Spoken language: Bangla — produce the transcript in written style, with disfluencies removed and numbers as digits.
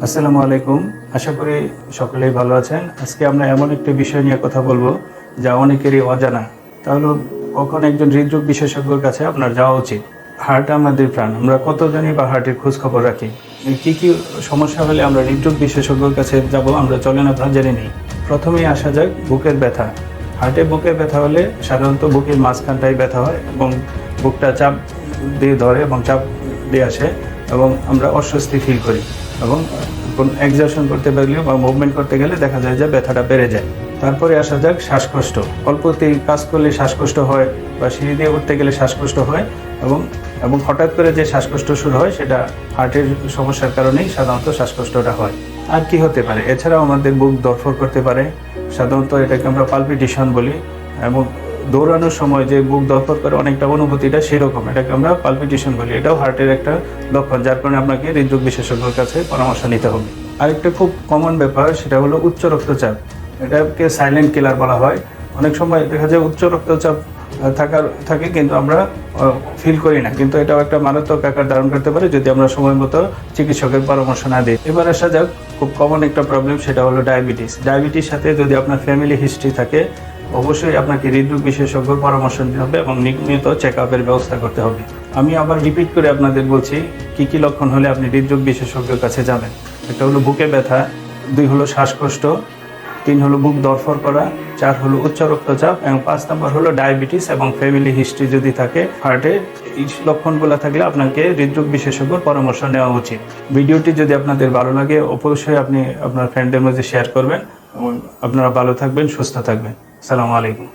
আসসালামু আলাইকুম। আশা করি সকলেই ভালো আছেন। আজকে আমরা এমন একটি বিষয় নিয়ে কথা বলবো যা অনেকেরই অজানা। তাহলে কখন একজন হৃদরোগ বিশেষজ্ঞের কাছে আপনার যাওয়া উচিত। হার্ট আমাদের প্রাণ। আমরা কতজনই বা হার্টের খোঁজ খবর রাখি। কি কি সমস্যা হলে আমরা হৃদরোগ বিশেষজ্ঞের কাছে যাব, আমরা চলেন আপনারা জেনে নিই। প্রথমেই আসা যাক বুকের ব্যথা। হার্টে বুকের ব্যথা হলে সাধারণত বুকের মাঝখানটাই ব্যথা হয় এবং বুকটা চাপ দিয়ে ধরে এবং চাপ দিয়ে আসে এবং আমরা অস্বস্তি ফিল করি এবং কোনো এক্সারশন করতে পারলে বা মুভমেন্ট করতে গেলে দেখা যায় যে ব্যথাটা বেড়ে যায়। তারপরে আসা যাক শ্বাসকষ্ট। অল্পতেই কাজ করলে শ্বাসকষ্ট হয় বা সিঁড়ি দিয়ে উঠতে গেলে শ্বাসকষ্ট হয় এবং এবং হঠাৎ করে যে শ্বাসকষ্ট শুরু হয় সেটা হার্টের সমস্যার কারণেই সাধারণত শ্বাসকষ্টটা হয়। আর কি হতে পারে? এছাড়াও আমাদের বুক ধড়ফড় করতে পারে, সাধারণত এটাকে আমরা পালপিটেশন বলি, এবং দৌড়ানোর সময় যে বুক ধড়ফড় করে অনেকটা অনুভূতিটা সেরকম, এটাকে আমরা পালপিটেশন বলি। এটাও হার্টের একটা লক্ষণ, যার কারণে আপনাকে হৃদরোগ বিশেষজ্ঞের কাছে পরামর্শ নিতে হবে। আরেকটা খুব কমন ব্যাপার সেটা হলো উচ্চ রক্তচাপ। এটাকে সাইলেন্ট কিলার বলা হয়। অনেক সময় দেখা যায় উচ্চ রক্তচাপ থাকে কিন্তু আমরা ফিল করি না, কিন্তু এটাও একটা মারাত্মক আকার ধারণ করতে পারে যদি আমরা সময় মতো চিকিৎসকের পরামর্শ না দিই। এবার আসা যাক খুব কমন একটা প্রবলেম, সেটা হলো ডায়াবেটিস। ডায়াবেটিস সাথে যদি আপনার ফ্যামিলি হিস্ট্রি থাকে, অবশ্যই আপনাকে হৃদরোগ বিশেষজ্ঞর পরামর্শ নিতে হবে এবং নিয়মিত চেক আপের ব্যবস্থা করতে হবে। আমি আবার রিপিট করে আপনাদের বলছি কি কি লক্ষণ হলে আপনি হৃদরোগ বিশেষজ্ঞের কাছে যাবেন। একটা হলো বুকে ব্যথা, 2 হলো শ্বাসকষ্ট, 3 হলো বুক ধড়ফড় করা, 4 হলো উচ্চ রক্তচাপ এবং 5 নম্বর হলো ডায়াবেটিস এবং ফ্যামিলি হিস্ট্রি যদি থাকে হার্টে। এই লক্ষণগুলো থাকলে আপনাকে হৃদরোগ বিশেষজ্ঞর পরামর্শ নেওয়া উচিত। ভিডিওটি যদি আপনাদের ভালো লাগে অবশ্যই আপনি আপনার ফ্রেন্ডদের মধ্যে শেয়ার করবেন এবং আপনারা ভালো থাকবেন, সুস্থ থাকবেন। আসসালামু আলাইকুম।